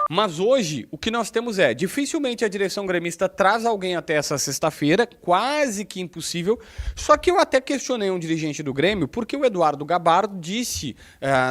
Mas hoje, o que nós temos dificilmente a direção gremista traz alguém até essa sexta-feira, quase que impossível. Só que eu até questionei um dirigente do Grêmio, porque o Eduardo Gabardo disse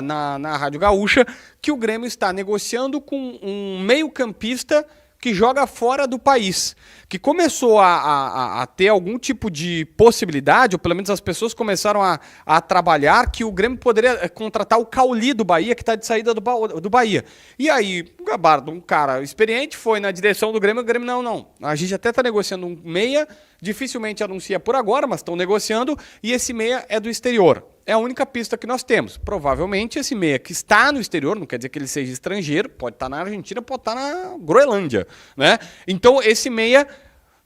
na Rádio Gaúcha que o Grêmio está negociando com um meio-campista que joga fora do país, que começou a ter algum tipo de possibilidade, ou pelo menos as pessoas começaram a trabalhar, que o Grêmio poderia contratar o Cauli do Bahia, que está de saída do Bahia. E aí, o Gabardo, um cara experiente, foi na direção do Grêmio, o Grêmio, não. A gente até está negociando um meia, dificilmente anuncia por agora, mas estão negociando, e esse meia é do exterior. É a única pista que nós temos. Provavelmente esse meia que está no exterior, não quer dizer que ele seja estrangeiro, pode estar na Argentina, pode estar na Groenlândia, né? Então esse meia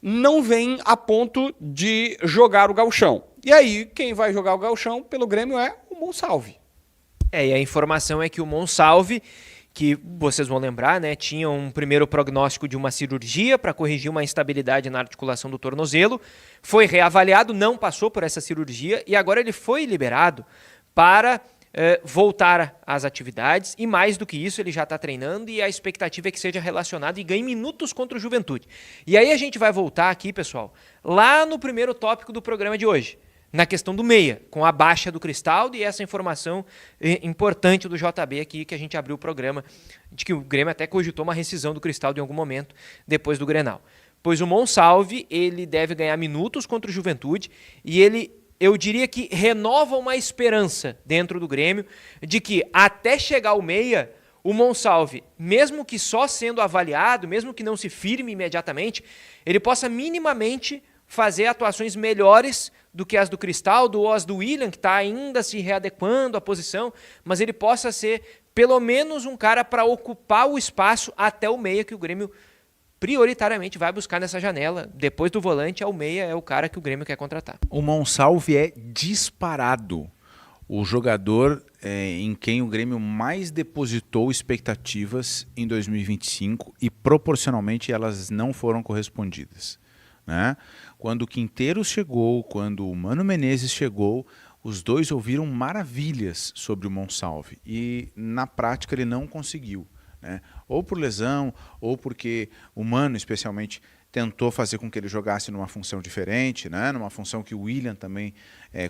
não vem a ponto de jogar o gauchão. E aí quem vai jogar o gauchão pelo Grêmio é o Monsalve. E a informação é que o Monsalve, que vocês vão lembrar, né, tinha um primeiro prognóstico de uma cirurgia para corrigir uma instabilidade na articulação do tornozelo, foi reavaliado, não passou por essa cirurgia e agora ele foi liberado para voltar às atividades e mais do que isso ele já está treinando e a expectativa é que seja relacionado e ganhe minutos contra o Juventude. E aí a gente vai voltar aqui, pessoal, lá no primeiro tópico do programa de hoje, na questão do meia, com a baixa do Cristaldo e essa informação importante do JB aqui, que a gente abriu o programa, de que o Grêmio até cogitou uma rescisão do Cristaldo em algum momento depois do Grenal. Pois o Monsalve, ele deve ganhar minutos contra o Juventude e ele, eu diria que renova uma esperança dentro do Grêmio de que até chegar o meia, o Monsalve, mesmo que só sendo avaliado, mesmo que não se firme imediatamente, ele possa minimamente fazer atuações melhores do que as do Cristaldo ou as do William, que está ainda se readequando à posição, mas ele possa ser pelo menos um cara para ocupar o espaço até o meia que o Grêmio prioritariamente vai buscar nessa janela. Depois do volante, o meia é o cara que o Grêmio quer contratar. O Monsalve é disparado o jogador em quem o Grêmio mais depositou expectativas em 2025 e proporcionalmente elas não foram correspondidas, né? Quando o Quinteiros chegou, quando o Mano Menezes chegou, os dois ouviram maravilhas sobre o Monsalve e na prática ele não conseguiu, né? Ou por lesão, ou porque o Mano especialmente tentou fazer com que ele jogasse numa função diferente, né? Numa função que o William também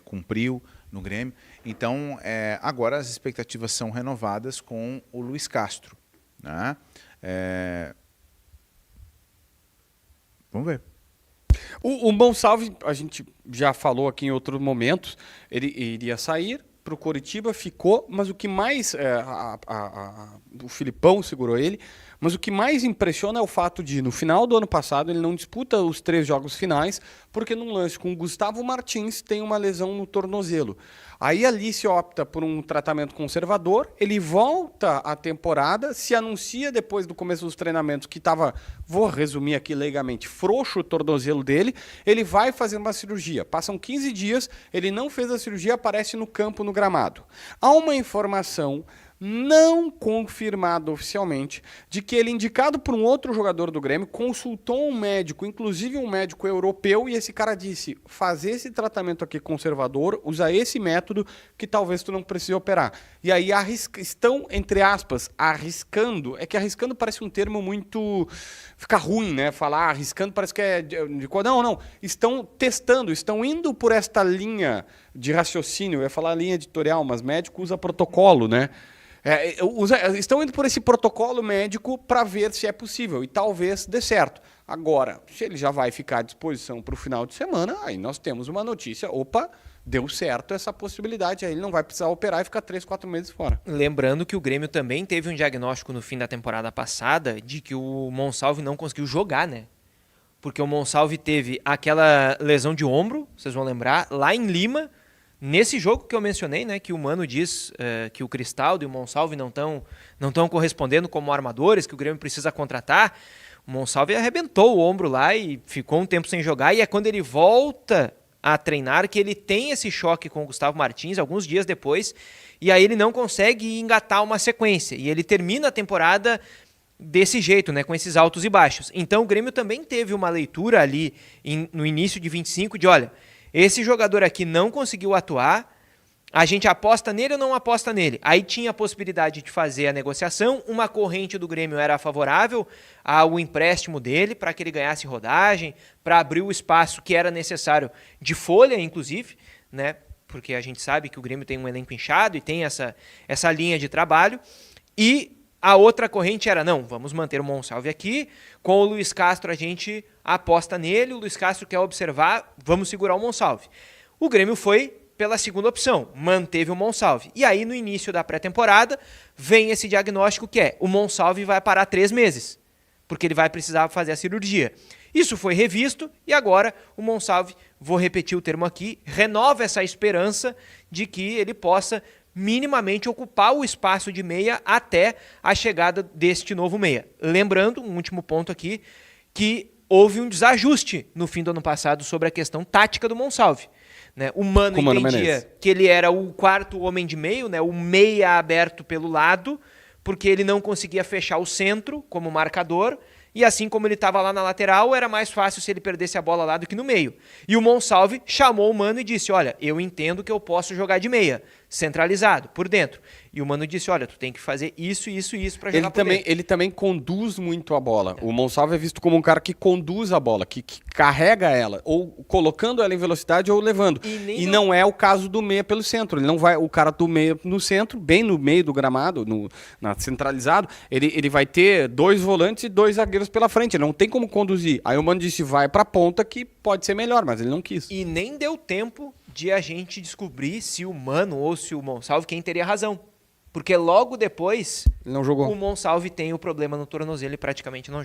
cumpriu no Grêmio. Então agora as expectativas são renovadas com o Luiz Castro, né? Vamos ver. O Monsalve, a gente já falou aqui em outros momentos, ele iria sair para o Coritiba, ficou, mas o que mais, o Filipão segurou ele, mas o que mais impressiona é o fato de, no final do ano passado, ele não disputa os 3 jogos finais, porque num lance com o Gustavo Martins tem uma lesão no tornozelo. Aí ali se opta por um tratamento conservador, ele volta à temporada, se anuncia depois do começo dos treinamentos que estava, vou resumir aqui leigamente, frouxo o tornozelo dele, ele vai fazer uma cirurgia. Passam 15 dias, ele não fez a cirurgia, aparece no campo, no gramado. Há uma informação não confirmado oficialmente, de que ele, indicado por um outro jogador do Grêmio, consultou um médico, inclusive um médico europeu, e esse cara disse, fazer esse tratamento aqui conservador, usa esse método que talvez tu não precise operar. E aí estão, entre aspas, arriscando, é que arriscando parece um termo muito... fica ruim, né? Falar arriscando parece que é... Não, estão testando, estão indo por esta linha de raciocínio, eu ia falar linha editorial, mas médico usa protocolo, né? Estão indo por esse protocolo médico para ver se é possível e talvez dê certo. Agora, se ele já vai ficar à disposição para o final de semana, aí nós temos uma notícia, opa, deu certo essa possibilidade, aí ele não vai precisar operar e ficar 3, 4 meses fora. Lembrando que o Grêmio também teve um diagnóstico no fim da temporada passada de que o Monsalve não conseguiu jogar, né? Porque o Monsalve teve aquela lesão de ombro, vocês vão lembrar, lá em Lima, nesse jogo que eu mencionei, né, que o Mano diz que o Cristaldo e o Monsalve não estão correspondendo como armadores, que o Grêmio precisa contratar, o Monsalve arrebentou o ombro lá e ficou um tempo sem jogar, e é quando ele volta a treinar que ele tem esse choque com o Gustavo Martins, alguns dias depois, e aí ele não consegue engatar uma sequência, e ele termina a temporada desse jeito, né, com esses altos e baixos. Então o Grêmio também teve uma leitura ali no início de 25 de, olha, esse jogador aqui não conseguiu atuar, A gente aposta nele ou não aposta nele? Aí tinha a possibilidade de fazer a negociação, uma corrente do Grêmio era favorável ao empréstimo dele para que ele ganhasse rodagem, para abrir o espaço que era necessário de folha, inclusive, né? Porque a gente sabe que o Grêmio tem um elenco inchado e tem essa linha de trabalho. E a outra corrente era, não, vamos manter o Monsalve aqui, com o Luiz Castro a gente aposta nele, o Luiz Castro quer observar, vamos segurar o Monsalve. O Grêmio foi pela segunda opção, manteve o Monsalve. E aí, no início da pré-temporada, vem esse diagnóstico que é, o Monsalve vai parar 3 meses, porque ele vai precisar fazer a cirurgia. Isso foi revisto e agora o Monsalve, vou repetir o termo aqui, renova essa esperança de que ele possa minimamente ocupar o espaço de meia até a chegada deste novo meia. Lembrando, um último ponto aqui, que houve um desajuste no fim do ano passado sobre a questão tática do Monsalve. Né? O Mano entendia que ele era o quarto homem de meio, né? O meia aberto pelo lado, porque ele não conseguia fechar o centro como marcador, e assim como ele estava lá na lateral, era mais fácil se ele perdesse a bola lá do que no meio. E o Monsalve chamou o Mano e disse, olha, eu entendo que eu posso jogar de meia, centralizado, por dentro. E o Mano disse, olha, tu tem que fazer isso, isso e isso para jogar por dentro. Ele também conduz muito a bola. O Monsalve é visto como um cara que conduz a bola, que carrega ela, ou colocando ela em velocidade ou levando. E não é o caso do meia pelo centro. Ele não vai, o cara do meia no centro, bem no meio do gramado, centralizado, ele vai ter 2 volantes e 2 zagueiros pela frente. Ele não tem como conduzir. Aí o Mano disse, vai pra ponta que pode ser melhor, mas ele não quis. E nem deu tempo de a gente descobrir se o Mano ou se o Monsalve, quem teria razão. Porque logo depois, Ele não jogou. o Monsalve tem o problema no tornozelo e praticamente não joga.